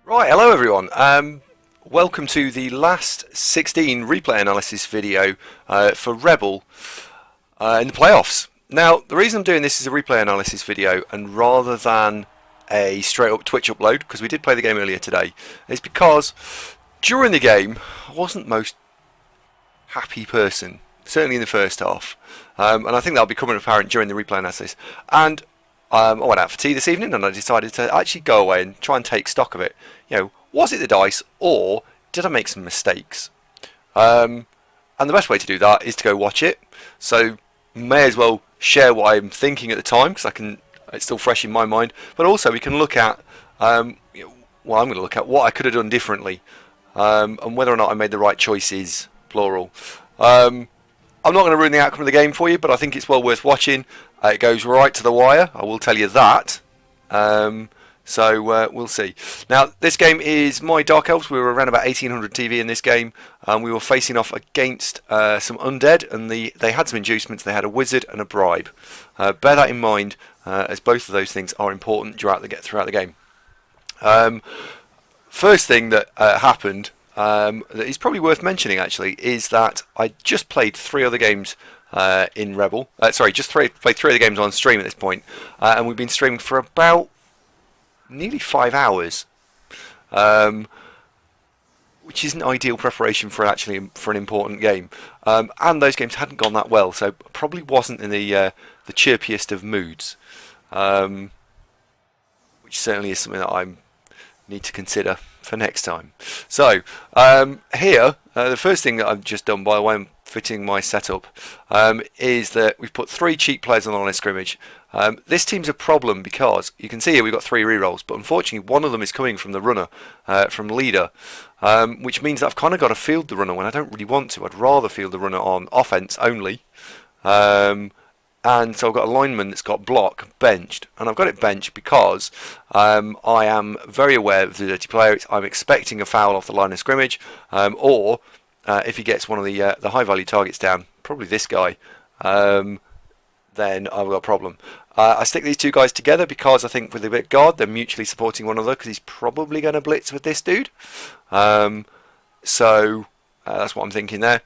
Right, hello everyone. Welcome to the last 16 replay analysis video for REBBL in the playoffs. Now, the reason I'm doing this is a replay analysis video, and rather than a straight up Twitch upload, because we did play the game earlier today, is because during the game I wasn't the most happy person, certainly in the first half, and I think that'll be becoming apparent during the replay analysis. And I went out for tea this evening and I decided to actually go away and try and take stock of it. You know, was it the dice or did I make some mistakes? And the best way to do that is to go watch it. So may as well share what I'm thinking at the time because it's still fresh in my mind. But also we can look at, I'm going to look at what I could have done differently and whether or not I made the right choices, plural. I'm not going to ruin the outcome of the game for you, but I think it's well worth watching. It goes right to the wire, I will tell you that. So we'll see. Now, this game is my Dark Elves. We were around about 1800 TV in this game. We were facing off against some undead, and they had some inducements. They had a wizard and a bribe. Bear that in mind, as both of those things are important throughout the game. First thing that happened, that is probably worth mentioning actually, is that I just played 3 other games in REBBL. Played 3 other games on stream at this point, and we've been streaming for about nearly 5 hours, which isn't ideal preparation for an important game. And those games hadn't gone that well, so probably wasn't in the chirpiest of moods, which certainly is something that I need to consider for next time. So here, the first thing that I've just done, by the way I'm fitting my setup, is that we've put 3 cheat players on the line of scrimmage. This team's a problem because you can see here we've got 3 rerolls, but unfortunately one of them is coming from the runner, from leader, which means that I've kind of got to field the runner when I don't really want to. I'd rather field the runner on offense only. And so I've got a lineman that's got block benched, and I've got it benched because I am very aware of the dirty player. I'm expecting a foul off the line of scrimmage, or if he gets one of the high value targets down, probably this guy, then I've got a problem. I stick these 2 guys together because I think with a bit of guard they're mutually supporting one another, because he's probably going to blitz with this dude. So that's what I'm thinking there.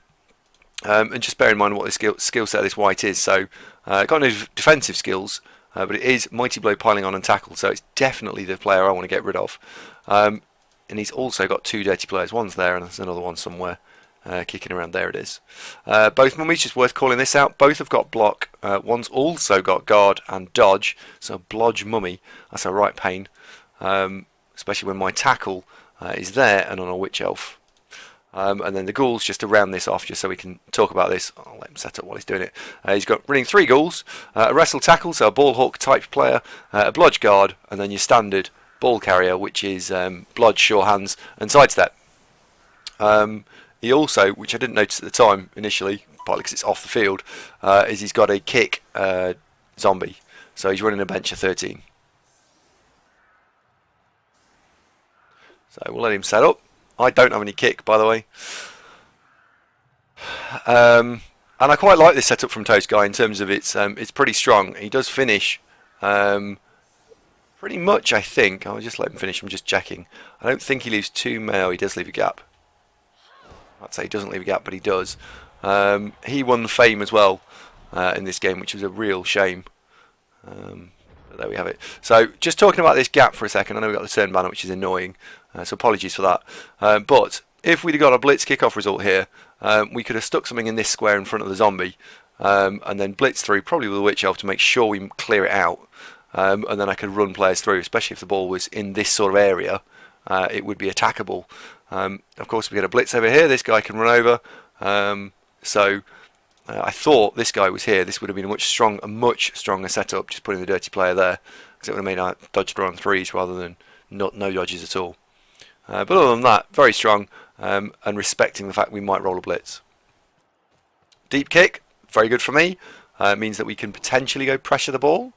And just bear in mind what the skill set of this white is. So got no defensive skills, but it is mighty blow, piling on and tackle, so it's definitely the player I want to get rid of. And he's also got 2 dirty players. One's there and there's another one somewhere kicking around. There it is. Both mummies, just worth calling this out, both have got block. One's also got guard and dodge, so blodge mummy, that's a right pain, especially when my tackle is there and on a witch elf. And then the ghouls, just to round this off, just so we can talk about this. I'll let him set up while he's doing it. He's got running 3 ghouls, a wrestle tackle, so a ball hawk type player, a blodge guard, and then your standard ball carrier, which is blodge, sure hands, and sidestep. He also, which I didn't notice at the time initially, partly because it's off the field, is he's got a kick zombie, so he's running a bench of 13. So we'll let him set up. I don't have any kick, by the way. And I quite like this setup from Toast Guy in terms of it's pretty strong. He does finish pretty much, I think. I'll just let him finish. I'm just checking. I don't think he leaves 2 male. He does leave a gap. I'd say he doesn't leave a gap, but he does. He won fame as well in this game, which was a real shame. But there we have it. So just talking about this gap for a second. I know we've got the turn banner, which is annoying. So apologies for that. But if we'd have got a blitz kickoff result here, we could have stuck something in this square in front of the zombie, and then blitz through, probably with a witch elf, to make sure we clear it out. And then I could run players through, especially if the ball was in this sort of area. It would be attackable. Of course, if we get a blitz over here, this guy can run over. So I thought this guy was here. This would have been a much stronger setup, just putting the dirty player there, because it would have made our dodge draw on 3s rather than no dodges at all. But other than that, very strong, and respecting the fact we might roll a blitz. Deep kick, very good for me. It means that we can potentially go pressure the ball,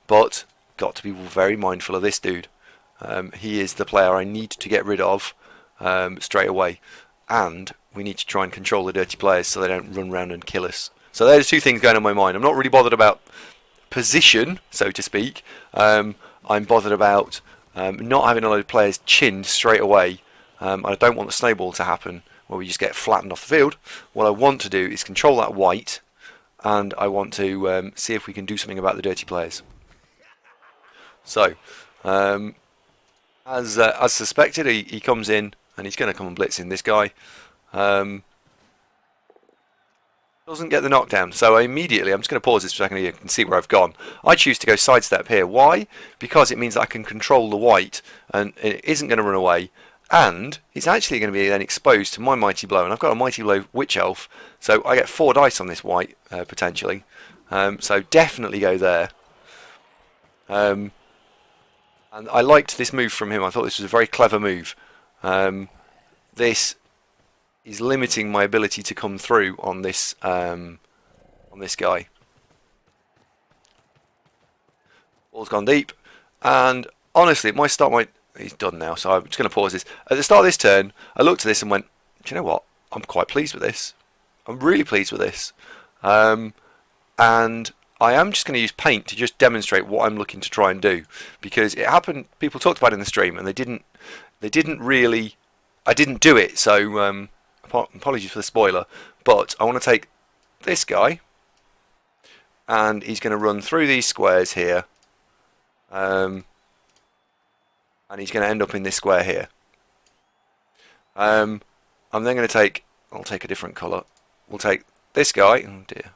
but got to be very mindful of this dude. He is the player I need to get rid of straight away, and we need to try and control the dirty players so they don't run around and kill us. So there's 2 things going on in my mind. I'm not really bothered about position, so to speak. I'm bothered about not having a load of players chinned straight away. I don't want the snowball to happen where we just get flattened off the field. What I want to do is control that white, and I want to see if we can do something about the dirty players. So, as suspected, he comes in and he's going to come and blitz in this guy. Doesn't get the knockdown, so immediately I'm just going to pause this for a second. You can see where I've gone. I choose to go sidestep here. Why? Because it means that I can control the white and it isn't going to run away, and it's actually going to be then exposed to my mighty blow. And I've got a mighty blow witch elf, so I get 4 dice on this white potentially. So definitely go there. And I liked this move from him. I thought this was a very clever move. This is limiting my ability to come through on this guy. Ball's gone deep, and honestly, it might start my. He's done now, so I'm just going to pause this. At the start of this turn, I looked at this and went, "Do you know what? I'm quite pleased with this. I'm really pleased with this." And I am just going to use paint to just demonstrate what I'm looking to try and do, because it happened. People talked about it in the stream, and they didn't really. I didn't do it, so. Apologies for the spoiler, but I want to take this guy, and he's going to run through these squares here, and he's going to end up in this square here. I'm then going to take. I'll take a different colour. We'll take this guy. Oh dear!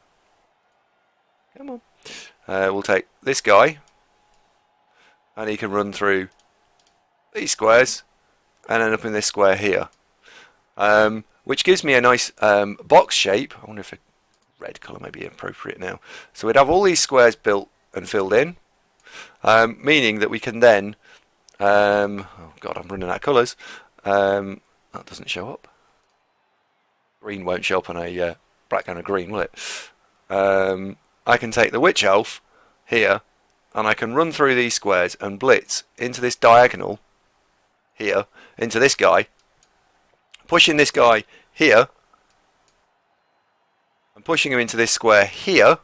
Come on. We'll take this guy, and he can run through these squares and end up in this square here. Which gives me a nice box shape. I wonder if a red colour may be appropriate now. So we'd have all these squares built and filled in, meaning that we can then, oh god, I'm running out of colours. That doesn't show up. Green won't show up on a background of green, will it? I can take the witch elf here, and I can run through these squares and blitz into this diagonal here, into this guy, pushing this guy here, and pushing him into this square here,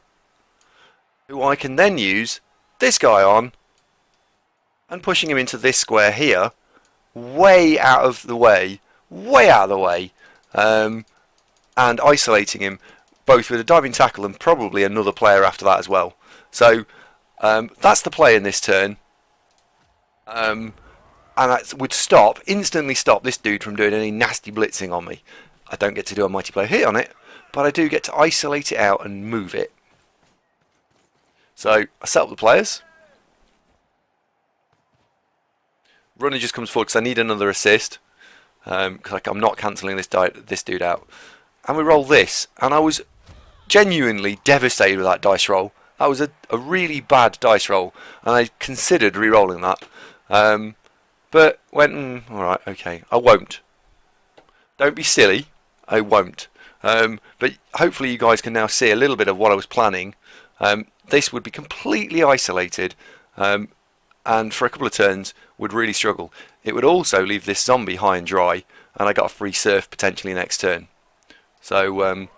who I can then use this guy on, and pushing him into this square here, way out of the way, and isolating him both with a diving tackle and probably another player after that as well. So that's the play in this turn. And that would instantly stop this dude from doing any nasty blitzing on me. I don't get to do a mighty blow hit on it, but I do get to isolate it out and move it. So I set up the players. Runner just comes forward because I need another assist, because I'm not cancelling this dude out. And we roll this, and I was genuinely devastated with that dice roll. That was a really bad dice roll, and I considered re-rolling that. But went, alright, okay, I won't. Don't be silly, I won't. But hopefully you guys can now see a little bit of what I was planning. This would be completely isolated, and for a couple of turns would really struggle. It would also leave this zombie high and dry, and I got a free surf potentially next turn. So,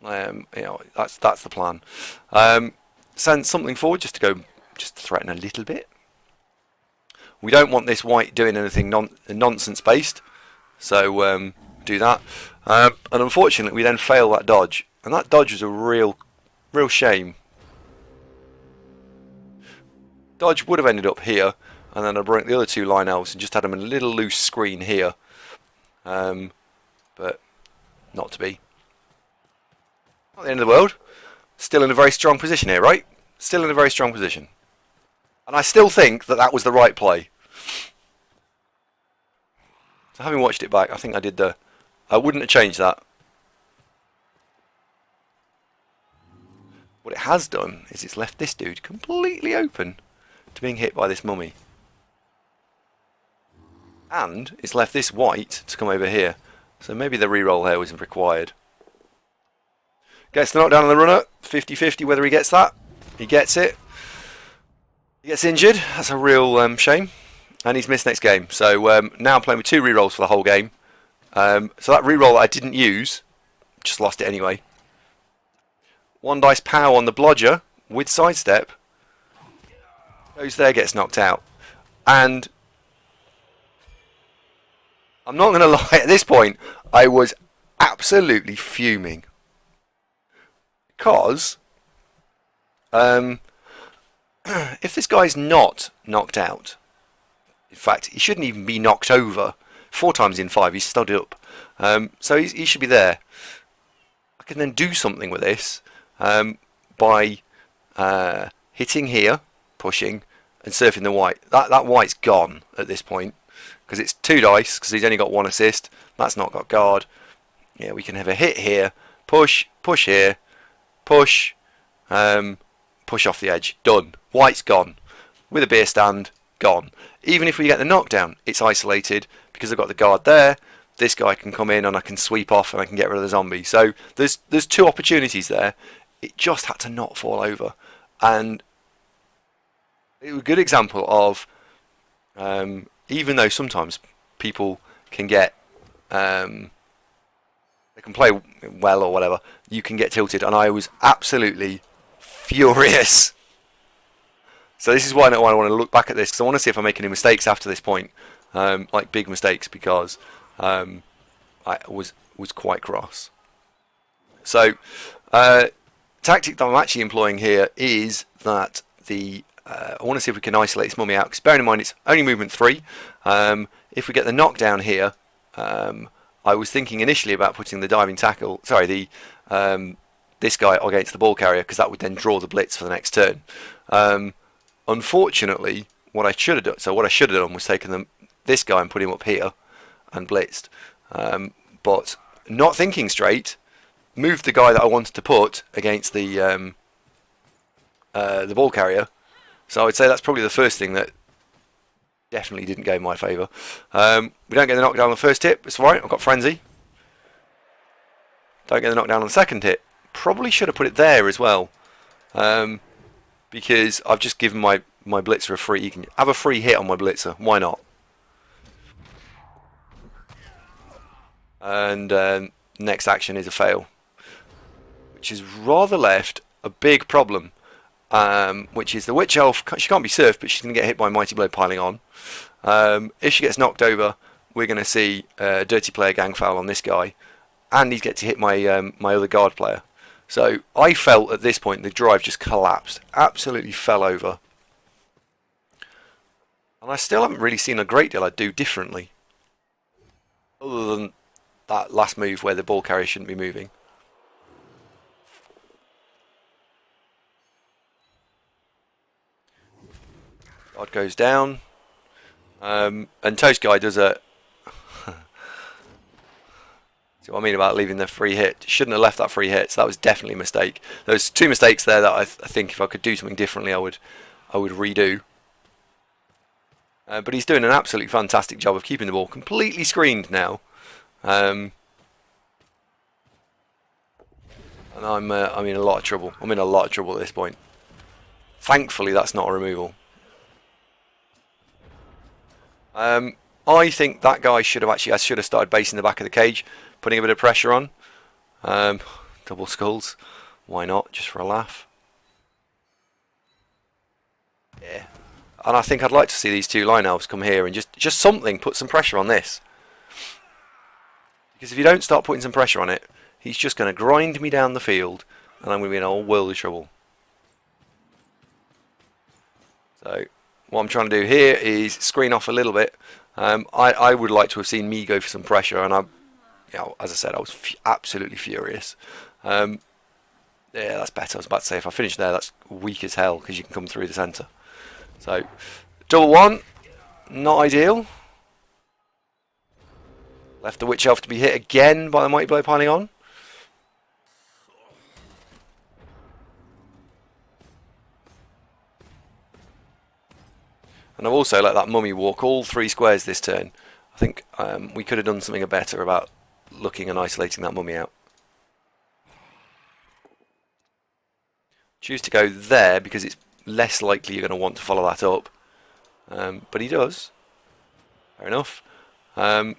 that's the plan. Send something forward just to threaten a little bit. We don't want this white doing anything nonsense based, so do that. And unfortunately, we then fail that dodge, and that dodge was a real shame. Dodge would have ended up here, and then I broke the other 2 line elves and just had them in a little loose screen here, but not to be. Not the end of the world. Still in a very strong position here, right? Still in a very strong position. And I still think that was the right play. So having watched it back, I think I wouldn't have changed that. What it has done is it's left this dude completely open to being hit by this mummy. And it's left this white to come over here. So maybe the reroll here wasn't required. Gets the knockdown on the runner. 50-50 whether he gets that. He gets it. He gets injured. That's a real shame. And he's missed next game. So now I'm playing with 2 rerolls for the whole game. So that reroll that I didn't use, just lost it anyway. 1 dice power on the blodger with sidestep. Goes there, gets knocked out. And I'm not going to lie, at this point, I was absolutely fuming. Because if this guy's not knocked out, in fact, he shouldn't even be knocked over. 4 times in 5, he's stood up. So he should be there. I can then do something with this by hitting here, pushing, and surfing the white. That white's gone at this point. Because it's 2 dice, because he's only got 1 assist. That's not got guard. Yeah, we can have a hit here, push, push here, push, push off the edge. Done. White's gone. With a beer stand, gone. Even if we get the knockdown, it's isolated because I've got the guard there. This guy can come in and I can sweep off and I can get rid of the zombie. So there's 2 opportunities there. It just had to not fall over. And it was a good example of even though sometimes people can get they can play well or whatever, you can get tilted, and I was absolutely furious. So this is why I want to look back at this, because I want to see if I make any mistakes after this point, like big mistakes, because I was quite cross. So tactic that I'm actually employing here is that I want to see if we can isolate this mummy out, because bearing in mind it's only movement 3. If we get the knockdown here, I was thinking initially about putting the diving tackle, sorry, this guy against the ball carrier, because that would then draw the blitz for the next turn. Unfortunately, what I should have done was taken this guy and put him up here and blitzed. But not thinking straight, moved the guy that I wanted to put against the ball carrier. So I would say that's probably the first thing that definitely didn't go in my favour. We don't get the knockdown on the first hit. It's alright, I've got frenzy. Don't get the knockdown on the second hit. Probably should have put it there as well. Because I've just given my blitzer a free. You can have a free hit on my blitzer. Why not? And next action is a fail, which is rather left a big problem. Which is the Witch Elf. She can't be surfed, but she's going to get hit by Mighty Blow piling on. If she gets knocked over, we're going to see a Dirty Player gang foul on this guy, and he's get to hit my my other guard player. So I felt at this point the drive just collapsed, absolutely fell over, and I still haven't really seen a great deal I'd do differently, other than that last move where the ball carrier shouldn't be moving. God goes down, and Toast Guy does a. See what I mean about leaving the free hit? Shouldn't have left that free hit. So that was definitely a mistake. There's 2 mistakes there that I think if I could do something differently, I would redo. But he's doing an absolutely fantastic job of keeping the ball completely screened now, and I'm in a lot of trouble. I'm in a lot of trouble at this point. Thankfully, that's not a removal. I think that guy should have started basing the back of the cage, putting a bit of pressure on. Double skulls, why not? Just for a laugh. Yeah, and I think I'd like to see these 2 line elves come here and just something, put some pressure on this. Because if you don't start putting some pressure on it, he's just going to grind me down the field, and I'm going to be in a whole world of trouble. So what I'm trying to do here is screen off a little bit. I would like to have seen me go for some pressure, and as I said, I was absolutely furious. Yeah, that's better. I was about to say, if I finish there, that's weak as hell, because you can come through the centre. So, double 1, not ideal. Left the Witch Elf to be hit again by the Mighty Blow piling on. And I've also let that mummy walk all 3 squares this turn. I think we could have done something better about looking and isolating that mummy out. Choose to go there because it's less likely you're going to want to follow that up. But he does. Fair enough. I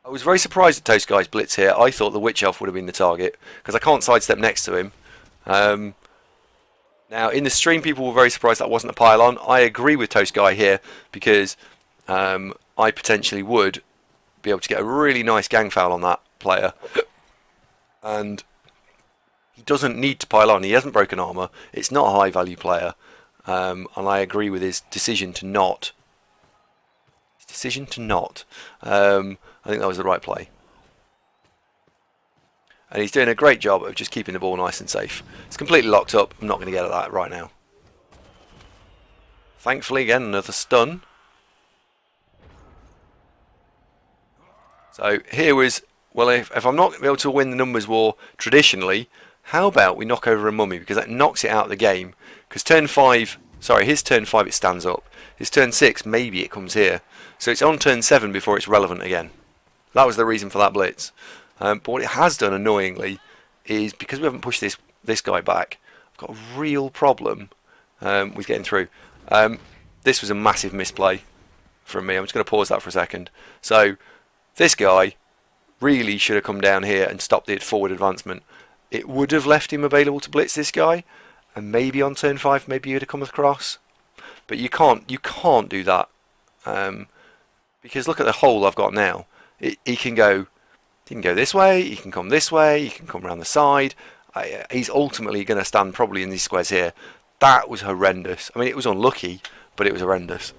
was very surprised at Toast Guy's blitz here. I thought the Witch Elf would have been the target, because I can't sidestep next to him. Now, in the stream, people were very surprised that wasn't a pylon. I agree with Toast Guy here because I potentially would be able to get a really nice gang foul on that player. And he doesn't need to pile on. He hasn't broken armour. It's not a high value player. And I agree with his decision to not. I think that was the right play. And he's doing a great job of just keeping the ball nice and safe. It's completely locked up. I'm not going to get at that right now. Thankfully, again, another stun. So here was, well, if I'm not able to win the numbers war traditionally, how about we knock over a mummy? Because that knocks it out of the game. Because turn 5, sorry, his turn 5 it stands up. His turn 6, maybe it comes here. So it's on turn 7 before it's relevant again. That was the reason for that blitz. But what it has done, annoyingly, is because we haven't pushed this guy back, I've got a real problem with getting through. This was a massive misplay from me. I'm just going to pause that for a second. So this guy really should have come down here and stopped the forward advancement. It would have left him available to blitz this guy, and maybe on turn 5, maybe he'd have come across. But you can't do that because look at the hole I've got now. He can go this way, he can come this way, he can come around the side. He's ultimately going to stand probably in these squares here. That was horrendous. I mean, it was unlucky, but it was horrendous.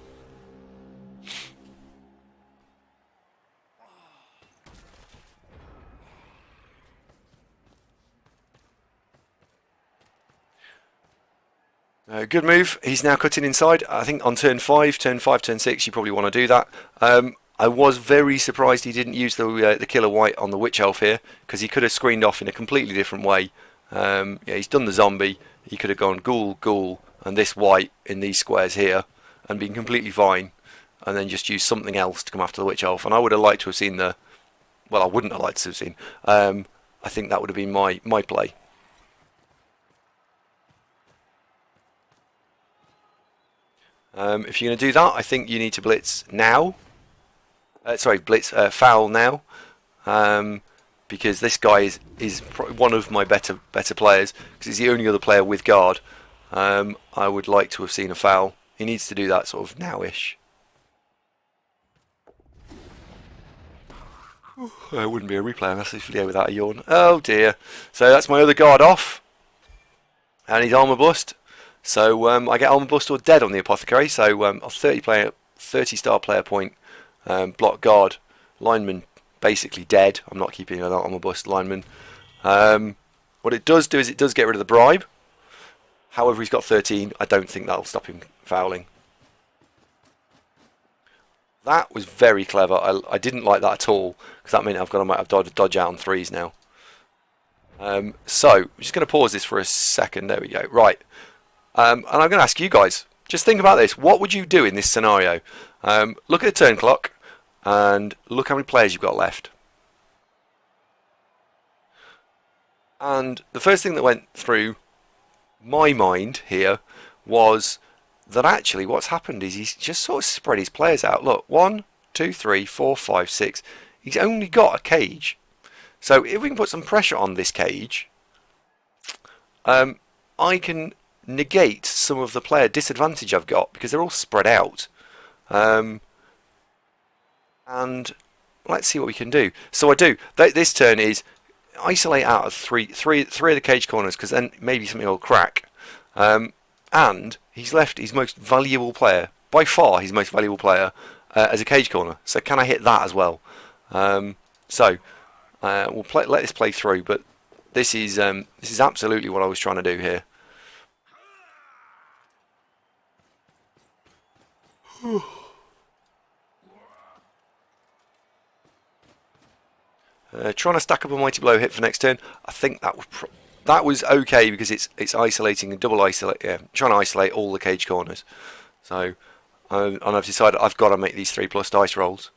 Good move. He's now cutting inside. I think on turn 5, turn 6, you probably want to do that. I was very surprised he didn't use the killer white on the witch elf here, because he could have screened off in a completely different way. Yeah, he's done the zombie. He could have gone ghoul, and this white in these squares here, and been completely fine, and then just use something else to come after the witch elf. And I would have liked to have seen the... Well, I wouldn't have liked to have seen. I think that would have been my play. If you're going to do that, I think you need to blitz now. Foul now, because this guy is one of my better players, because he's the only other player with guard. I would like to have seen a foul. He needs to do that sort of now-ish. It wouldn't be a replay unless this video without a yawn. Oh dear. So that's my other guard off, and he's armor bust. So I get armor bust or dead on the apothecary. So a 30 star player point. Block guard, lineman basically dead. I'm not keeping an armor bust lineman. What it does do is it does get rid of the bribe. However, he's got 13. I don't think that'll stop him fouling. That was very clever. I didn't like that at all, because that meant I might have dodge out on 3s now. So I'm just going to pause this for a second. There we go. Right, and I'm going to ask you guys. Just think about this. What would you do in this scenario? Look at the turn clock and look how many players you've got left. And the first thing that went through my mind here was that actually what's happened is he's just sort of spread his players out. Look, 1, 2, 3, 4, 5, 6. He's only got a cage. So if we can put some pressure on this cage, I can negate some of the player disadvantage I've got, because they're all spread out. And let's see what we can do. So I do. This turn is isolate out of three of the cage corners, because then maybe something will crack. And he's left his most valuable player, by far his most valuable player, as a cage corner. So can I hit that as well? We'll let this play through, but this is absolutely what I was trying to do here. Trying to stack up a mighty blow hit for next turn. I think that was okay, because it's isolating and double isolate. Yeah, trying to isolate all the cage corners. So and I've decided I've got to make these 3+ dice rolls.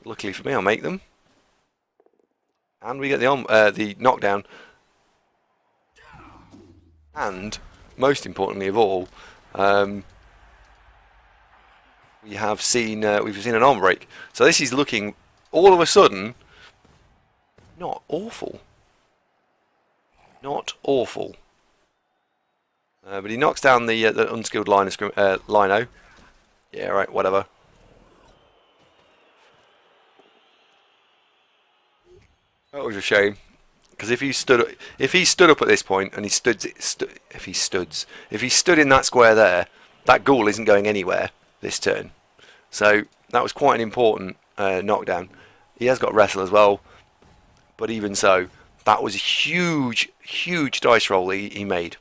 Luckily for me, I'll make them, and we get the knockdown. And most importantly of all, we've seen an arm break. So this is looking all of a sudden not awful. Not awful. But he knocks down the unskilled Lino. Yeah, right, whatever. That was a shame. Because if he stood up at this point and he if he stood in that square there, that ghoul isn't going anywhere this turn. So that was quite an important knockdown. He has got wrestle as well, but even so, that was a huge, huge dice roll he made.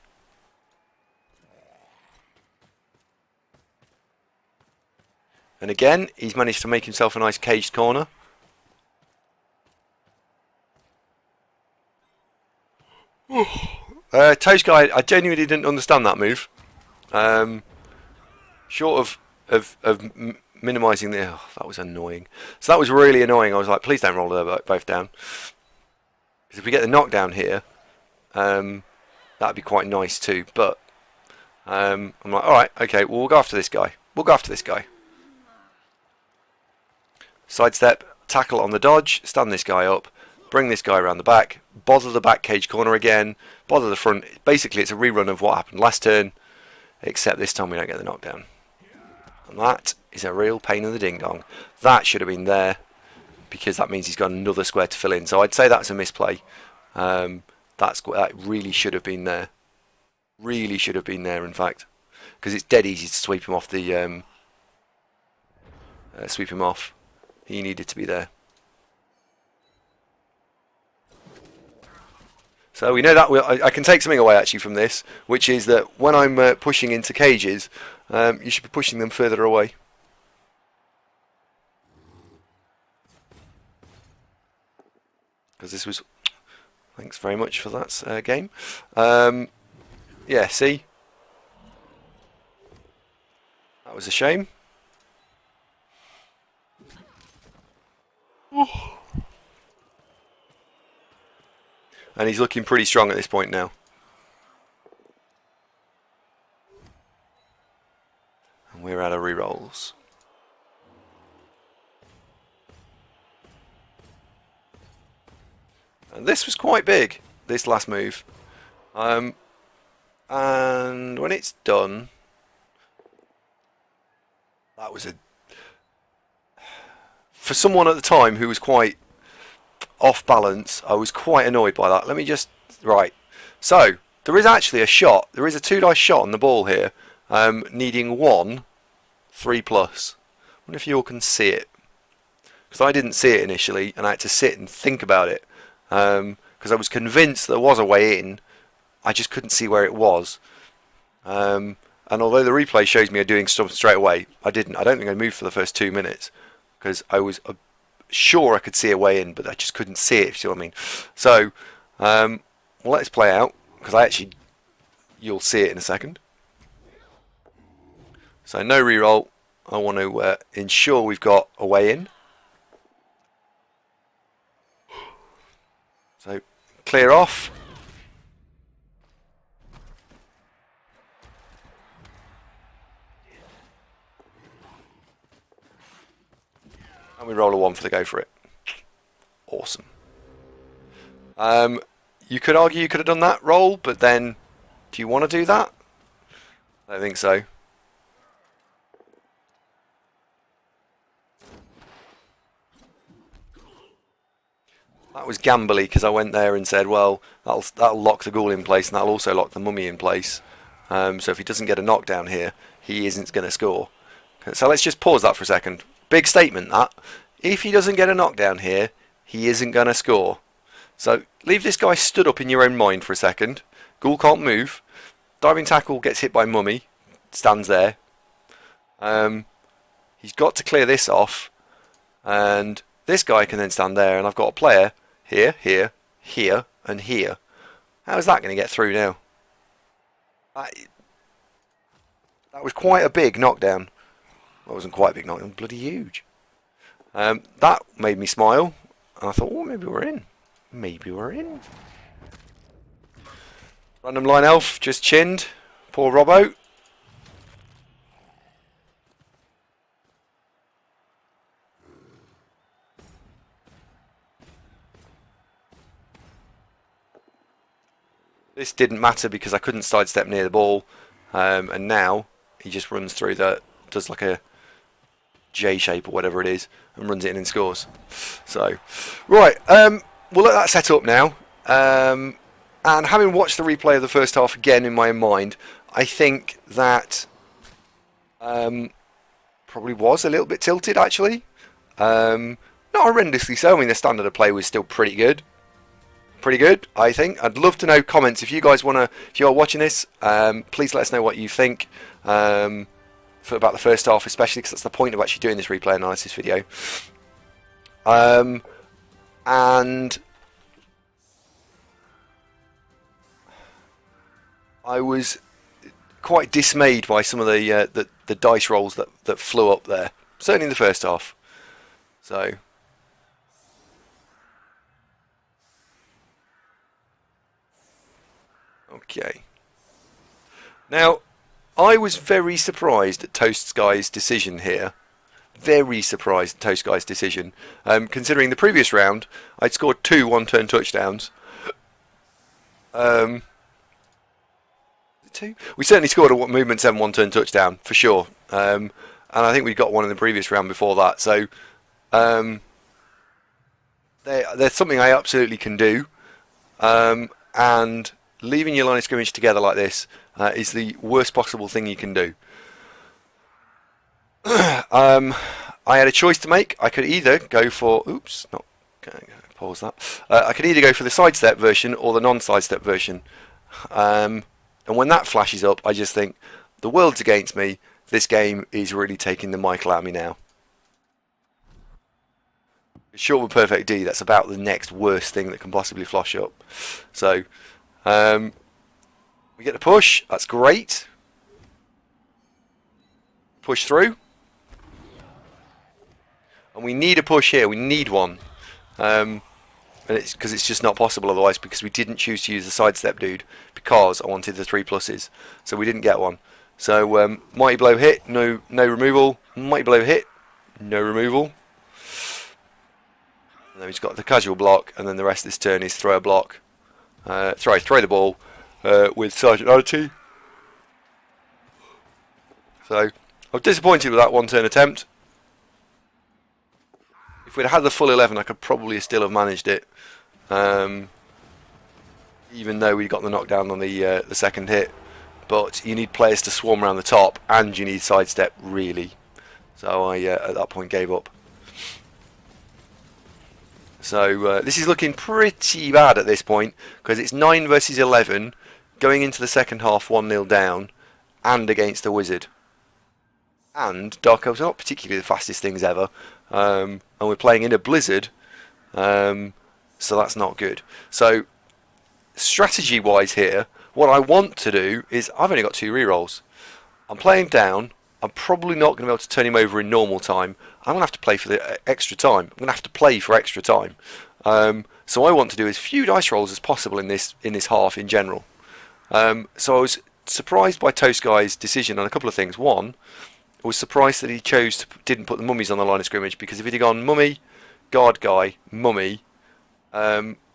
And again, he's managed to make himself a nice caged corner. Toast Guy, I genuinely didn't understand that move. Short of minimising the... Oh, that was annoying. So that was really annoying. I was like, please don't roll them both down. Because if we get the knockdown here, that'd be quite nice too. But I'm like, alright, okay, well, we'll go after this guy. Sidestep, tackle on the dodge, stand this guy up, bring this guy around the back, bother the back cage corner again, bother the front. Basically, it's a rerun of what happened last turn, except this time we don't get the knockdown. And that is a real pain in the ding-dong. That should have been there, because that means he's got another square to fill in. So I'd say that's a misplay. That really should have been there. Really should have been there, in fact. Because it's dead easy to sweep him off the... sweep him off. He needed to be there. So we know that I can take something away actually from this, which is that when I'm pushing into cages, you should be pushing them further away. Because this was... Thanks very much for that game. Yeah, see? That was a shame. And he's looking pretty strong at this point now. And we're out of rerolls. And this was quite big, this last move. And when it's done, that was a... For someone at the time who was quite off balance, I was quite annoyed by that. Let me just... Right. So, there is actually a shot. There is a 2-dice shot on the ball here, needing 1 3+. I wonder if you all can see it. Because I didn't see it initially, and I had to sit and think about it. Because I was convinced there was a way in, I just couldn't see where it was. And although the replay shows me doing stuff straight away, I didn't. I don't think I moved for the first 2 minutes. Because I was sure I could see a way in, but I just couldn't see it, if you see what I mean. So, well, let's play out, because you'll see it in a second. So, no reroll. I want to ensure we've got a way in. So, clear off. And we roll a 1 for the go for it. Awesome. You could argue you could have done that roll, but then, do you want to do that? I don't think so. That was gambly because I went there and said, well, that'll lock the ghoul in place and that'll also lock the mummy in place. So if he doesn't get a knockdown here, he isn't going to score. So let's just pause that for a second. Big statement that. If he doesn't get a knockdown here, he isn't going to score. So leave this guy stood up in your own mind for a second. Ghoul can't move. Diving tackle gets hit by mummy. Stands there. He's got to clear this off. And this guy can then stand there. And I've got a player here, here, here, and here. How is that going to get through now? That was quite a big knockdown. That wasn't quite a big knockdown. Bloody huge. That made me smile. And I thought, oh, maybe we're in. Maybe we're in. Random line elf just chinned. Poor Robbo. This didn't matter because I couldn't sidestep near the ball, and now he just runs through does like a J shape or whatever it is, and runs it in and scores. So, right, we'll let that set up now. And having watched the replay of the first half again in my own mind, I think that probably was a little bit tilted actually. Not horrendously so. I mean, the standard of play was still pretty good. Pretty good, I think. I'd love to know comments if you guys if you are watching this. Please let us know what you think about the first half, especially because that's the point of actually doing this replay analysis video. And I was quite dismayed by some of the dice rolls that flew up there, certainly in the first half. So. Okay. Now, I was very surprised at Toast Guy's decision here. Very surprised at Toast Guy's decision. Considering the previous round, I'd scored 2 one-turn touchdowns. Two? We certainly scored a movement 7 one-turn touchdown, for sure. And I think we got one in the previous round before that. So, there's something I absolutely can do. And leaving your line of scrimmage together like this is the worst possible thing you can do. I had a choice to make. I could either go for... Oops, not going to pause that. I could either go for the sidestep version or the non-sidestep version. And when that flashes up, I just think, the world's against me. This game is really taking the Michael out of me now. Short of a perfect D, that's about the next worst thing that can possibly flash up. So... we get the push, that's great. Push through. And we need a push here, we need one. And it's because it's just not possible otherwise, because we didn't choose to use the sidestep dude because I wanted the 3 pluses. So we didn't get one. So Mighty Blow hit, no removal. Mighty Blow hit, no removal. And then we've got the casual block, and then the rest of this turn is throw a block. Throw the ball with Sergeant Oddity. So I was disappointed with that one-turn attempt. If we'd had the full 11, I could probably still have managed it, even though we got the knockdown on the second hit. But you need players to swarm around the top, and you need sidestep really. So I at that point gave up. So this is looking pretty bad at this point, because it's 9 versus 11, going into the second half 1-0 down, and against a wizard. And Dark Elves are not particularly the fastest things ever, and we're playing in a blizzard, so that's not good. So strategy-wise here, what I want to do is, I've only got 2 rerolls. I'm playing down. I'm probably not going to be able to turn him over in normal time. I'm going to have to play for the extra time. I'm going to have to play for extra time. So I want to do as few dice rolls as possible in this half in general. So I was surprised by Toast Guy's decision on a couple of things. One, I was surprised that he didn't put the mummies on the line of scrimmage, because if he'd gone mummy, guard guy, mummy,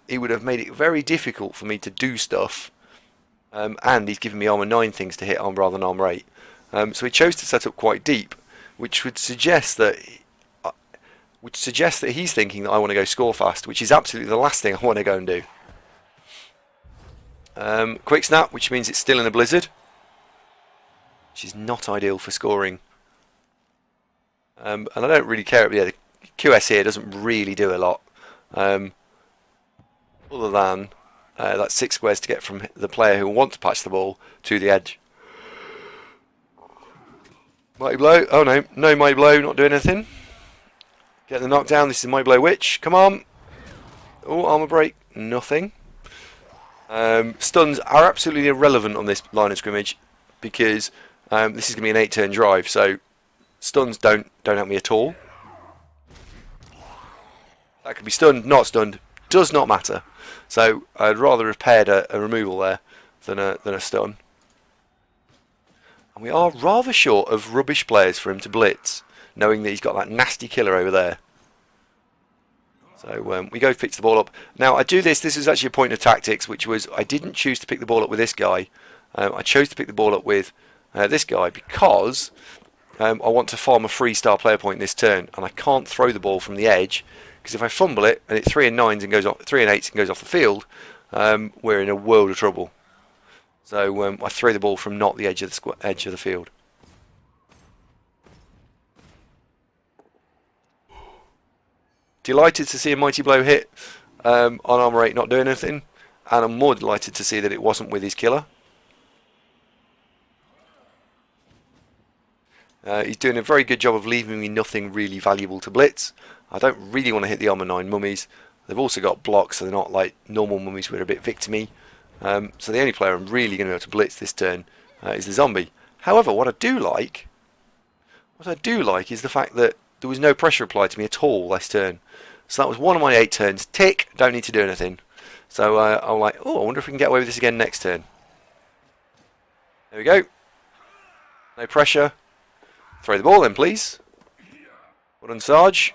he would have made it very difficult for me to do stuff. And he's given me armor 9 things to hit on rather than armor 8. So he chose to set up quite deep, which would suggest that he's thinking that I want to go score fast, which is absolutely the last thing I want to go and do. Quick snap, which means it's still in a blizzard, which is not ideal for scoring. And I don't really care. Yeah, the QS here doesn't really do a lot, other than that's 6 squares to get from the player who wants to patch the ball to the edge. Mighty Blow. Oh no, no Mighty Blow, not doing anything. Get the knockdown. This is Mighty Blow Witch. Come on. Oh, armor break. Nothing. Stuns are absolutely irrelevant on this line of scrimmage, because this is going to be an 8-turn drive, so stuns don't help me at all. That could be stunned, not stunned, does not matter. So I'd rather have paired a removal there than a stun. And we are rather short of rubbish players for him to blitz, knowing that he's got that nasty killer over there. So we go pitch the ball up. Now I do this is actually a point of tactics, which was I didn't choose to pick the ball up with this guy. I chose to pick the ball up with this guy because I want to farm a 3-star player point this turn, and I can't throw the ball from the edge, because if I fumble it and it's 3 and 9s and goes off, 3 and 8s and goes off the field, we're in a world of trouble. So I throw the ball from not the edge of the field. Delighted to see a Mighty Blow hit on armor 8 not doing anything, and I'm more delighted to see that it wasn't with his killer. He's doing a very good job of leaving me nothing really valuable to blitz. I don't really want to hit the armor 9 mummies. They've also got blocks, so they're not like normal mummies where they're a bit victimy. So the only player I'm really going to be able to blitz this turn is the zombie. However, what I do like is the fact that there was no pressure applied to me at all last turn. So that was one of my 8 turns. Tick, don't need to do anything. So I'm like, oh, I wonder if we can get away with this again next turn. There we go. No pressure. Throw the ball then, please. Well done, Sarge.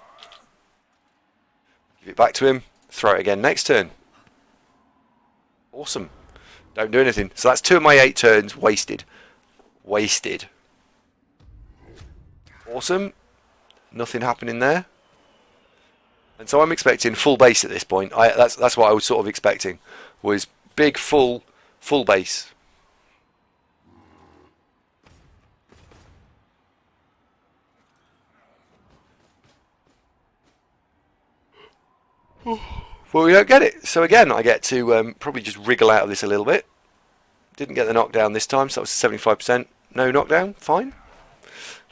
Give it back to him. Throw it again next turn. Awesome. Don't do anything. So that's 2 of my 8 turns wasted. Wasted. Awesome. Nothing happening there. And so I'm expecting full base at this point. That's what I was sort of expecting. Was big full base. Well, we don't get it. So again, I get to probably just wriggle out of this a little bit. Didn't get the knockdown this time, so that was 75%. No knockdown, fine.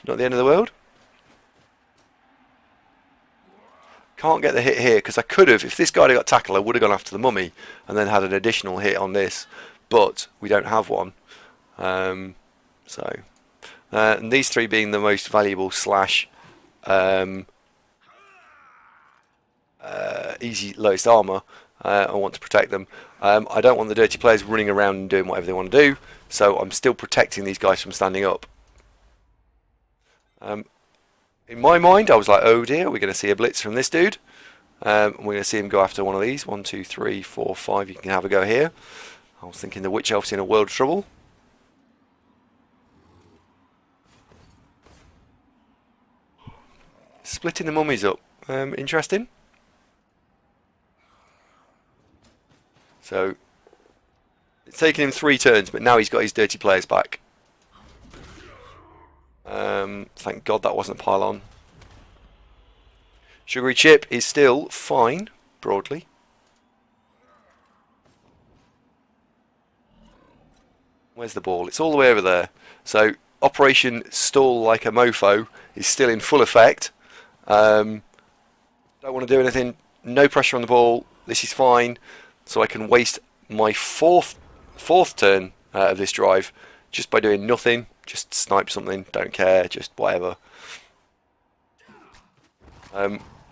Not the end of the world. Can't get the hit here, because I could have, if this guy had got tackled, I would have gone after the mummy and then had an additional hit on this. But we don't have one. And these 3 being the most valuable slash easy lowest armor, I want to protect them. I don't want the dirty players running around and doing whatever they want to do, so I'm still protecting these guys from standing up. In my mind, I was like, oh dear, we're going to see a blitz from this dude. We're going to see him go after one of these. 1, 2, 3, 4, 5. You can have a go here. I was thinking the Witch Elf's in a world of trouble. Splitting the mummies up. Interesting. So, it's taken him 3 turns, but now he's got his dirty players back. Thank God that wasn't a pile-on. Sugary Chip is still fine, broadly. Where's the ball? It's all the way over there. So, Operation Stall Like a Mofo is still in full effect. Don't want to do anything. No pressure on the ball. This is fine. So I can waste my fourth turn of this drive just by doing nothing. Just snipe something. Don't care. Just whatever.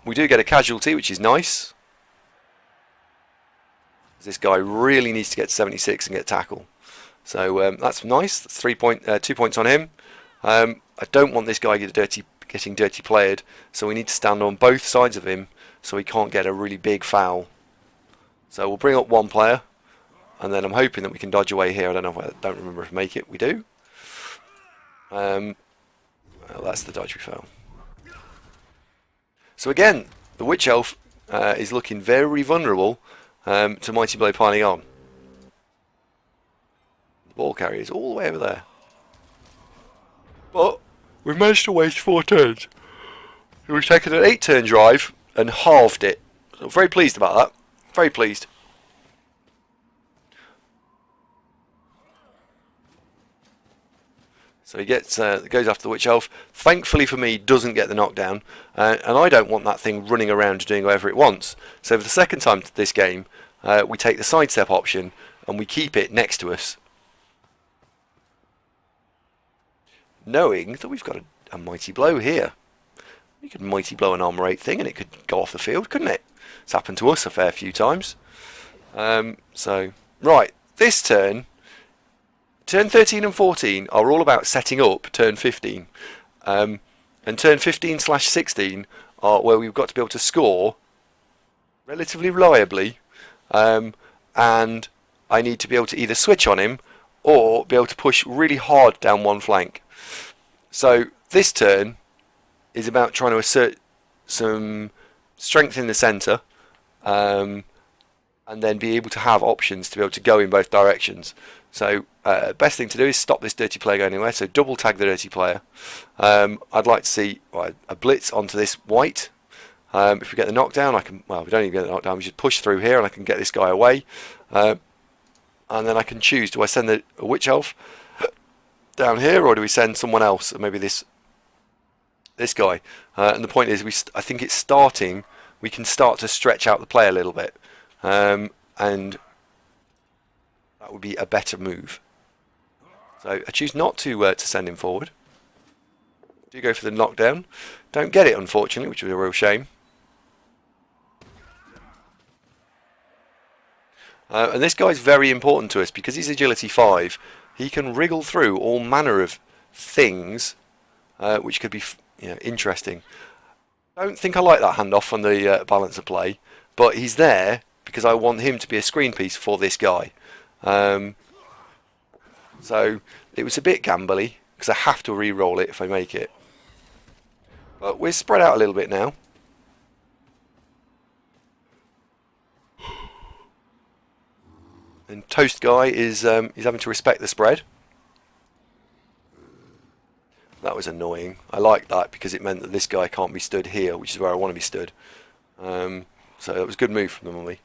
We do get a casualty, which is nice. This guy really needs to get 76 and get tackle. So that's nice. That's 2 points on him. I don't want this guy getting dirty played, so we need to stand on both sides of him so he can't get a really big foul. So we'll bring up 1 player, and then I'm hoping that we can dodge away here. I don't remember if we make it. We do. Well, that's the dodge we fail. So again, the Witch Elf is looking very vulnerable to Mighty Blow piling on. The ball carrier is all the way over there. But we've managed to waste 4 turns. We've taken an 8-turn drive and halved it. So very pleased about that. Very pleased. So he goes after the Witch Elf. Thankfully for me, doesn't get the knockdown. And I don't want that thing running around doing whatever it wants. So for the second time this game, we take the sidestep option and we keep it next to us. Knowing that we've got a Mighty Blow here. We could Mighty Blow an armor 8 thing and it could go off the field, couldn't it? It's happened to us a fair few times. Right, this turn 13 and 14 are all about setting up turn 15. And turn 15/16 are where we've got to be able to score relatively reliably, and I need to be able to either switch on him or be able to push really hard down one flank. So this turn is about trying to assert some strength in the centre, and then be able to have options to be able to go in both directions. So best thing to do is stop this dirty player going anywhere, so double tag the dirty player. I'd like to see a blitz onto this white. If we get the knockdown, I can, well, we don't even get the knockdown, we should push through here and I can get this guy away. And then I can choose, do I send a witch elf down here, or do we send someone else, maybe this guy? And the point is, I think it's starting, we can start to stretch out the play a little bit, and that would be a better move. So I choose not to send him forward. Do go for the knockdown. Don't get it, unfortunately, which was a real shame. And this guy's very important to us because he's agility 5. He can wriggle through all manner of things, which could be interesting. I don't think I like that handoff on the balance of play, but he's there because I want him to be a screen piece for this guy. So it was a bit gambly because I have to re-roll it if I make it. But we're spread out a little bit now. And Toast Guy is he's having to respect the spread. That was annoying. I liked that because it meant that this guy can't be stood here, which is where I want to be stood. So it was a good move from the mummy.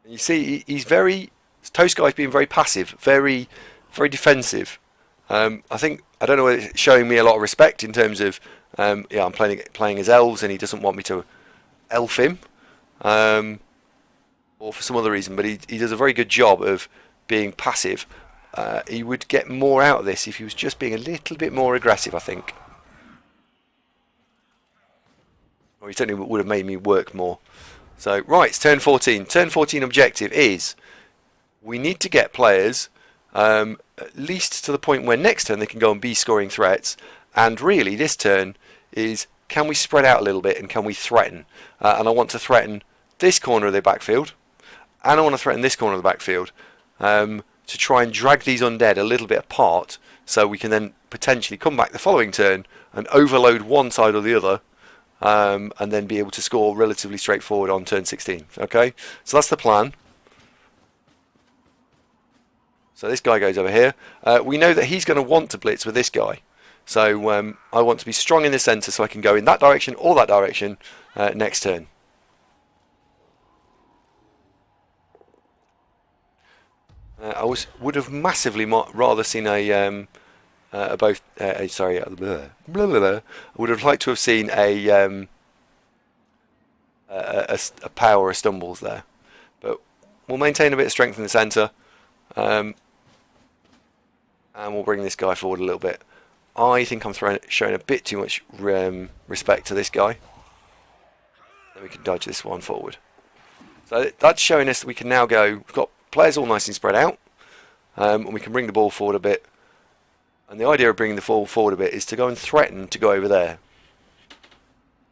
You see, Toast Guy's being very passive, very defensive. I don't know whether it's showing me a lot of respect in terms of, I'm playing as elves and he doesn't want me to elf him, or for some other reason, but he does a very good job of being passive. He would get more out of this if he was just being a little bit more aggressive, I think. Or he certainly would have made me work more. So, right, it's turn 14. Turn 14 objective is we need to get players at least to the point where next turn they can go and be scoring threats. And really, this turn is, can we spread out a little bit and can we threaten? And I want to threaten this corner of the backfield, and I want to threaten this corner of the backfield, to try and drag these undead a little bit apart, so we can then potentially come back the following turn and overload one side or the other, and then be able to score relatively straightforward on turn 16. Okay, so that's the plan. So this guy goes over here. We know that he's going to want to blitz with this guy. So I want to be strong in the centre so I can go in that direction or that direction next turn. I would have massively rather seen I would have liked to have seen a power of stumbles there, but we'll maintain a bit of strength in the centre, and we'll bring this guy forward a little bit. I think I'm showing a bit too much respect to this guy. Then we can dodge this one forward. So that's showing us that we can now go. We've got players all nice and spread out, and we can bring the ball forward a bit. And the idea of bringing the ball forward a bit is to go and threaten to go over there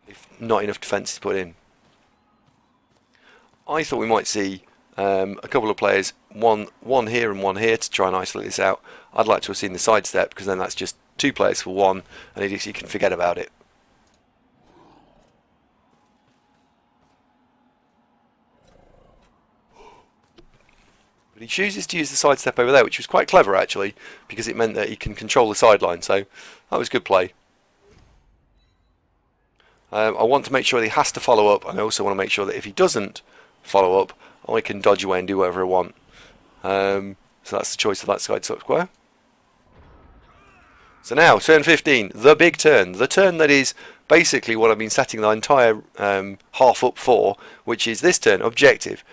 if not enough defence is put in. I thought we might see a couple of players, one here and one here, to try and isolate this out. I'd like to have seen the sidestep, because then that's just 2 players for 1, and you can forget about it. But he chooses to use the sidestep over there, which was quite clever actually, because it meant that he can control the sideline, so that was good play. I want to make sure that he has to follow up, and I also want to make sure that if he doesn't follow up, I can dodge away and do whatever I want. So that's the choice of that sidestep square. So now, turn 15, the big turn. The turn that is basically what I've been setting the entire half up for, which is this turn, objective,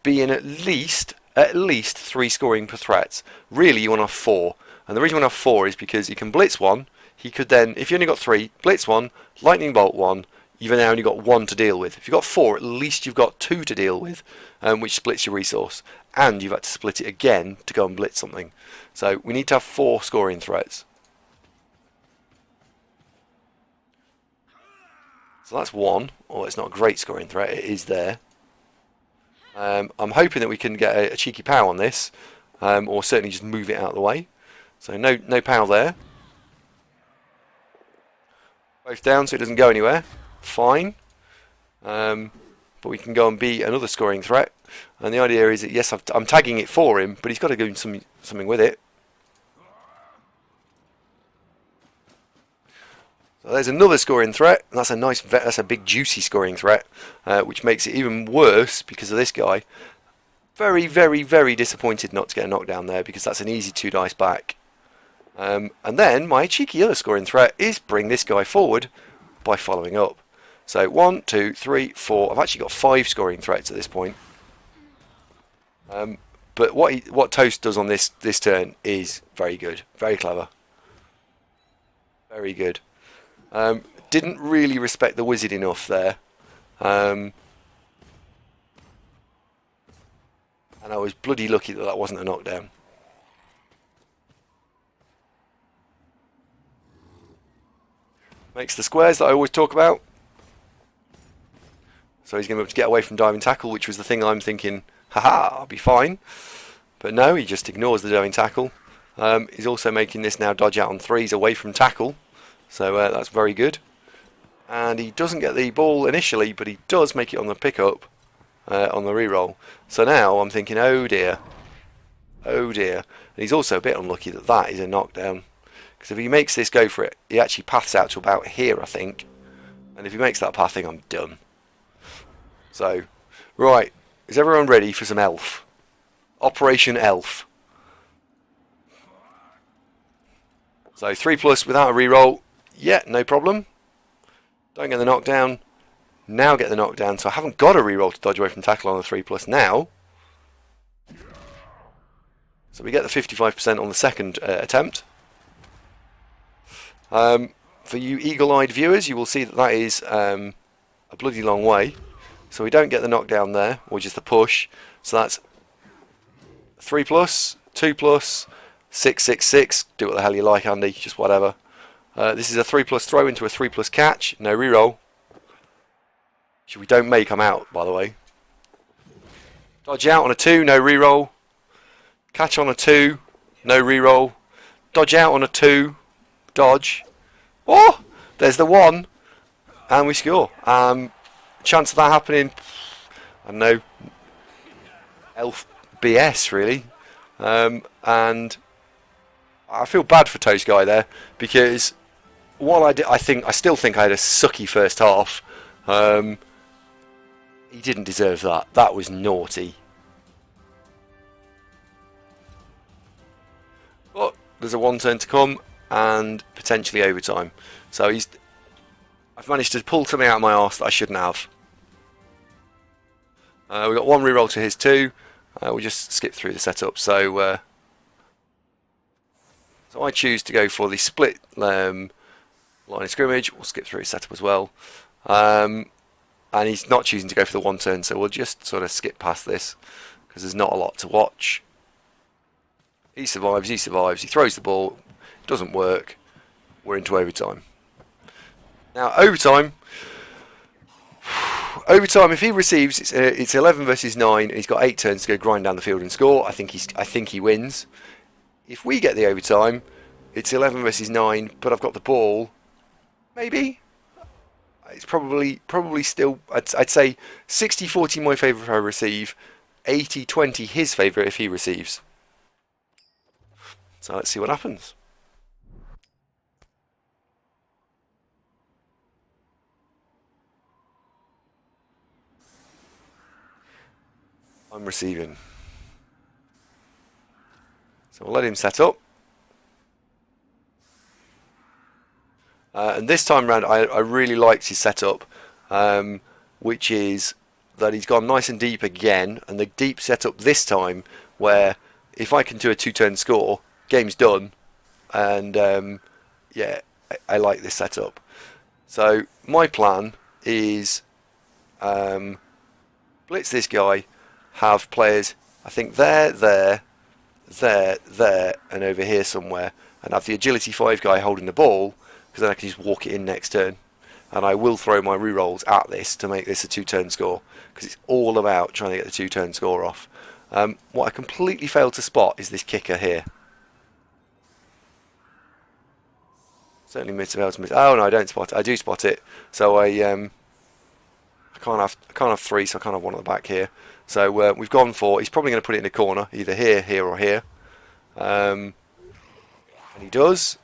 being at least 3 scoring per threats. Really, you want to have 4. And the reason you want to have 4 is because you can blitz 1. He could then, if you only got 3, blitz 1, lightning bolt 1, you've now only got 1 to deal with. If you've got 4, at least you've got 2 to deal with, which splits your resource. And you've had to split it again to go and blitz something. So we need to have 4 scoring threats. So that's one. Oh, it's not a great scoring threat. It is there. I'm hoping that we can get a cheeky pow on this, or certainly just move it out of the way. So no pow there. Both down, so it doesn't go anywhere. Fine. But we can go and be another scoring threat. And the idea is that, yes, I'm tagging it for him, but he's got to do something with it. So there's another scoring threat. And that's a big juicy scoring threat, which makes it even worse because of this guy. Very, very, very disappointed not to get a knockdown there because that's an easy 2 dice back. And then my cheeky other scoring threat is bring this guy forward by following up. So 1, 2, 3, 4. I've actually got 5 scoring threats at this point. But what Toast does on this turn is very good, very clever, very good. Didn't really respect the wizard enough there, and I was bloody lucky that wasn't a knockdown. Makes the squares that I always talk about. So he's going to be able to get away from diving tackle, which was the thing I'm thinking, haha, I'll be fine. But no, he just ignores the diving tackle. He's also making this now dodge out on 3s away from tackle. So that's very good. And he doesn't get the ball initially, but he does make it on the pickup, on the reroll. So now I'm thinking, oh dear. Oh dear. And he's also a bit unlucky that that is a knockdown. Because if he makes this go for it, he actually paths out to about here, I think. And if he makes that pathing, I'm done. So, right. Is everyone ready for some elf? Operation Elf. So 3+ without a reroll. Yeah, no problem. Don't get the knockdown. Now get the knockdown. So I haven't got a reroll to dodge away from tackle on the 3+ now. So we get the 55% on the second attempt. For you eagle-eyed viewers, you will see that that is a bloody long way. So we don't get the knockdown there, or just the push. So that's 3+, 2+, 6, 6, 6. Do what the hell you like, Andy. Just whatever. This is a 3+ throw into a 3+ catch. No reroll. Which we don't make, I'm out, by the way. Dodge out on a 2, no reroll. Catch on a 2, no reroll. Dodge out on a 2, dodge. Oh, there's the 1, and we score. Chance of that happening, I don't know, elf BS really. And I feel bad for Toast Guy there because while I still think I had a sucky first half. He didn't deserve that. That was naughty. But there's a 1 turn to come and potentially overtime. So I've managed to pull something out of my arse that I shouldn't have. We've got 1 reroll to his 2. We'll just skip through the setup. So I choose to go for the split line of scrimmage. We'll skip through his setup as well. And he's not choosing to go for the 1 turn, so we'll just sort of skip past this because there's not a lot to watch. He survives, he throws the ball, it doesn't work, we're into overtime. Now overtime, if he receives, it's 11 versus 9, and he's got 8 turns to go grind down the field and score. I think he wins. If we get the overtime, it's 11 versus 9, but I've got the ball, maybe. It's probably still, I'd say 60-40 my favour if I receive, 80-20 his favour if he receives. So let's see what happens. I'm receiving. So we'll let him set up. And this time round, I really liked his setup, which is that he's gone nice and deep again, and the deep setup this time, where if I can do a 2-turn score, game's done, and yeah, I like this setup. So my plan is blitz this guy, have players, I think there, and over here somewhere, and have the agility 5 guy holding the ball, because then I can just walk it in next turn. and I will throw my rerolls at this to make this a 2-turn score, because it's all about trying to get the 2-turn score off. What I completely failed to spot is this kicker here. Certainly missed to miss. Oh no, I don't spot it. I do spot it. So I can't have 3, so I can't have 1 at the back here. So we've gone for. He's probably going to put it in the corner, either here, here, or here. And he does.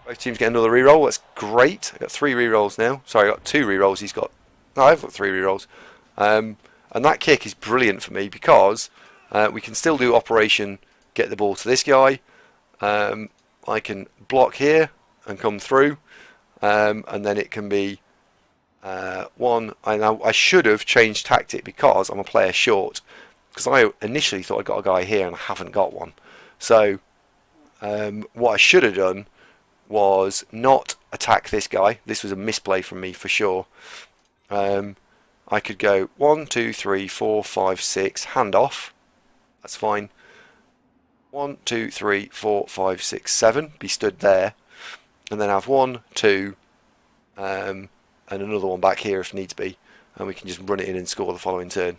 Both teams get another reroll. That's great. I've got 3 rerolls now. Sorry, I got 2 rerolls. He's got. No, I've got 3 rerolls. And that kick is brilliant for me because we can still do operation. Get the ball to this guy. I can block here and come through, and then it can be 1. I should have changed tactic because I'm a player short, because I initially thought I got a guy here and I haven't got one. So what I should have done was not attack this guy. This was a misplay from me for sure. I could go 1, 2, 3, 4, 5, 6, hand off. That's fine. 1, 2, 3, 4, 5, 6, 7. Be stood there, and then have 1, 2, and another one back here if needs be, and we can just run it in and score the following turn.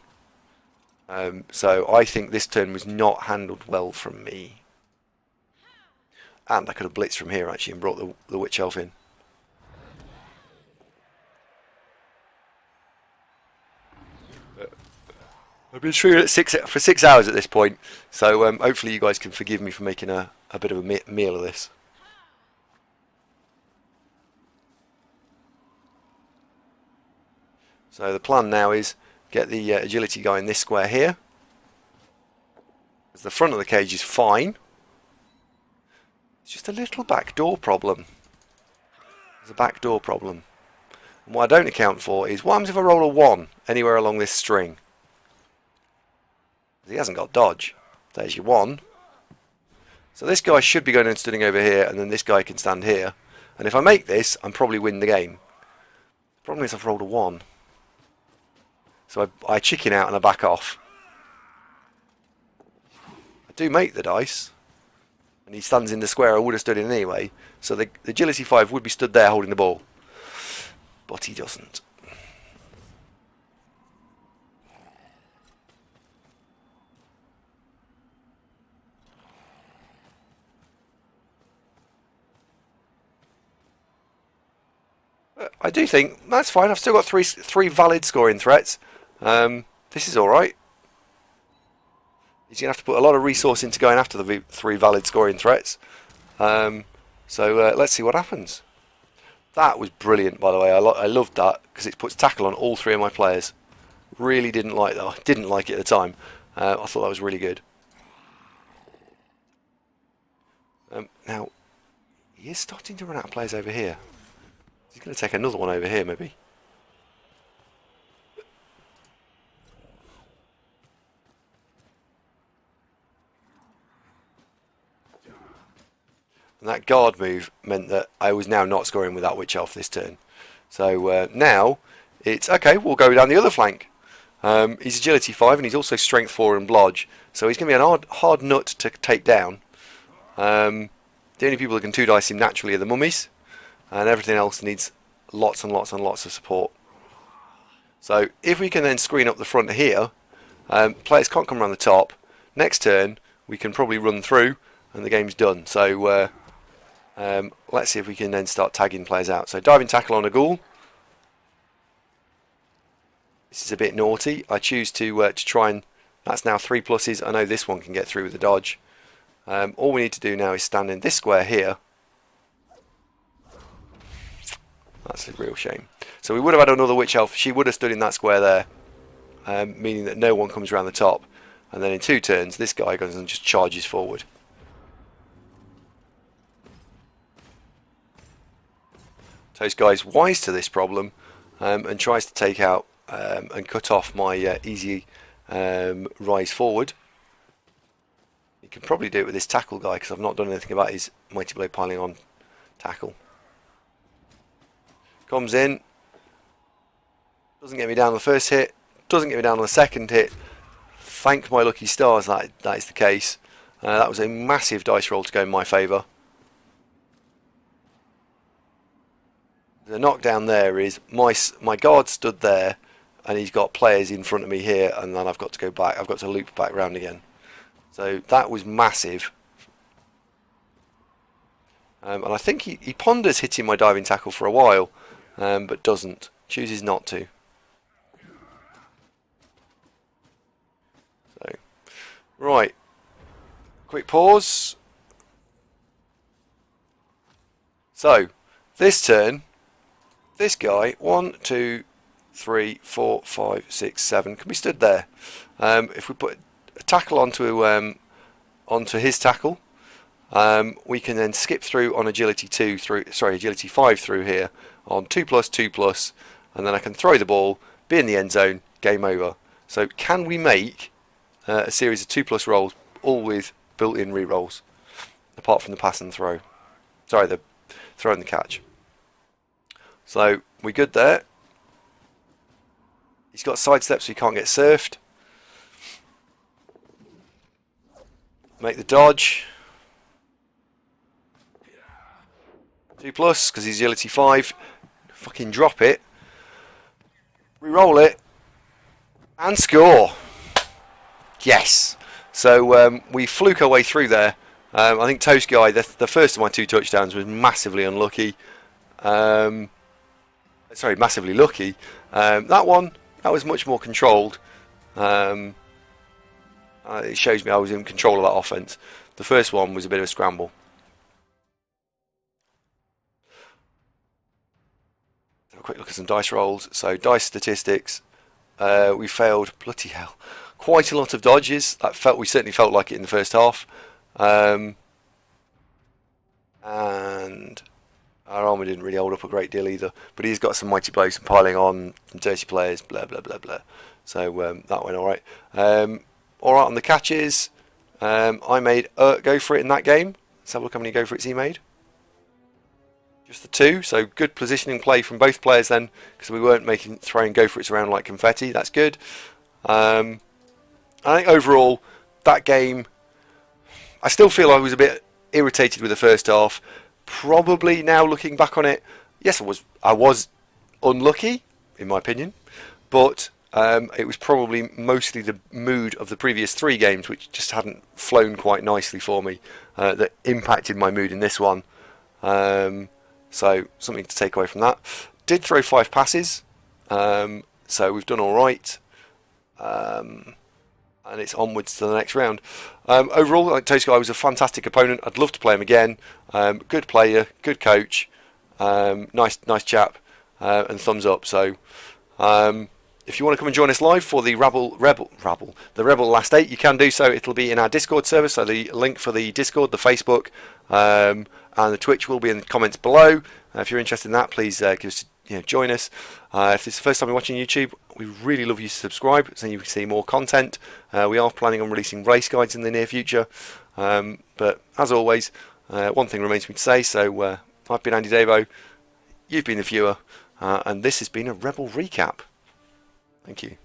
So I think this turn was not handled well from me, and I could have blitzed from here actually and brought the Witch Elf in. I've been streaming for 6 hours at this point, so hopefully you guys can forgive me for making a bit of a meal of this. So the plan now is get the agility guy in this square here. As the front of the cage is fine. It's just a little backdoor problem. There's a backdoor problem. And what I don't account for is what happens if I roll a 1 anywhere along this string? He hasn't got dodge. There's your 1. So this guy should be going and standing over here, and then this guy can stand here. And if I make this, I'm probably win the game. The problem is I've rolled a 1. So I chicken out and I back off. I do make the dice, and he stands in the square I would have stood in anyway. So the agility 5 would be stood there holding the ball, but he doesn't. I do think that's fine. I've still got three valid scoring threats. This is all right. He's going to have to put a lot of resource into going after the 3 valid scoring threats. So let's see what happens. That was brilliant, by the way. I loved that because it puts tackle on all 3 of my players. Really didn't like that. I didn't like it at the time. I thought that was really good. Now he is starting to run out of players over here. He's going to take another one over here, maybe. And that guard move meant that I was now not scoring with that Witch Elf this turn. So now it's okay, we'll go down the other flank. He's agility 5 and he's also strength 4 and blodge. So he's going to be an hard nut to take down. The only people that can 2 dice him naturally are the mummies. And everything else needs lots and lots and lots of support. So if we can then screen up the front here, players can't come around the top. Next turn we can probably run through and the game's done. So let's see if we can then start tagging players out. So diving tackle on a ghoul. This is a bit naughty. I choose to try and... That's now 3 pluses. I know this one can get through with the dodge. All we need to do now is stand in this square here. That's a real shame. So we would have had another Witch Elf. She would have stood in that square there, meaning that no one comes around the top. And then in 2 turns, this guy goes and just charges forward. Toast Guy's wise to this problem and tries to take out and cut off my easy rise forward. You can probably do it with this tackle guy because I've not done anything about his Mighty Blade piling on tackle. Comes in, doesn't get me down on the first hit, doesn't get me down on the second hit. Thank my lucky stars that is the case. That was a massive dice roll to go in my favour. The knockdown there is my guard stood there, and he's got players in front of me here, and then I've got to go back. I've got to loop back round again. So that was massive. And I think he ponders hitting my diving tackle for a while, but doesn't. Chooses not to. So, right. Quick pause. So, this turn, this guy, 1, 2, 3, 4, 5, 6, 7, can be stood there. If we put a tackle onto his tackle, we can then skip through on agility 2 through, sorry, agility 5 through here on 2+, 2+, and then I can throw the ball, be in the end zone, game over. So can we make a series of 2+ rolls, all with built-in re-rolls, apart from the pass and throw? Sorry, the throw and the catch. So we good there. He's got sidestep so he can't get surfed. Make the dodge. 2+ because he's agility 5. Fucking drop it. Re-roll it. And score. Yes. So we fluke our way through there. I think Toast Guy, the first of my 2 touchdowns, was massively unlucky. Sorry, massively lucky. That one, that was much more controlled. It shows me I was in control of that offense. The first one was a bit of a scramble. Have a quick look at some dice rolls. So dice statistics. We failed, bloody hell, quite a lot of dodges. We certainly felt like it in the first half. And our armour didn't really hold up a great deal either. But he's got some mighty blows, some piling on, some dirty players, blah blah blah blah. So that went alright. Alright on the catches. I made go for it in that game. Let's have a look how many go for it's he made. Just the 2, so good positioning play from both players then, because we weren't throwing go for it's around like confetti. That's good. I think overall that game, I still feel I was a bit irritated with the first half. Probably now looking back on it, yes, I was unlucky in my opinion, but it was probably mostly the mood of the previous 3 games which just hadn't flown quite nicely for me that impacted my mood in this one. So something to take away from that. Did throw 5 passes, so we've done all right. And it's onwards to the next round. Overall, I think Toast Guy was a fantastic opponent. I'd love to play him again. Good player, good coach, nice chap, and thumbs up. So, if you want to come and join us live for the REBBL Last 8, you can do so. It'll be in our Discord server. So the link for the Discord, the Facebook, and the Twitch will be in the comments below. If you're interested in that, please join us. If it's the first time you're watching YouTube, we really love you to subscribe so you can see more content. We are planning on releasing race guides in the near future. But as always, one thing remains for me to say. So I've been Andy Davo, you've been the viewer, and this has been a REBBL recap. Thank you.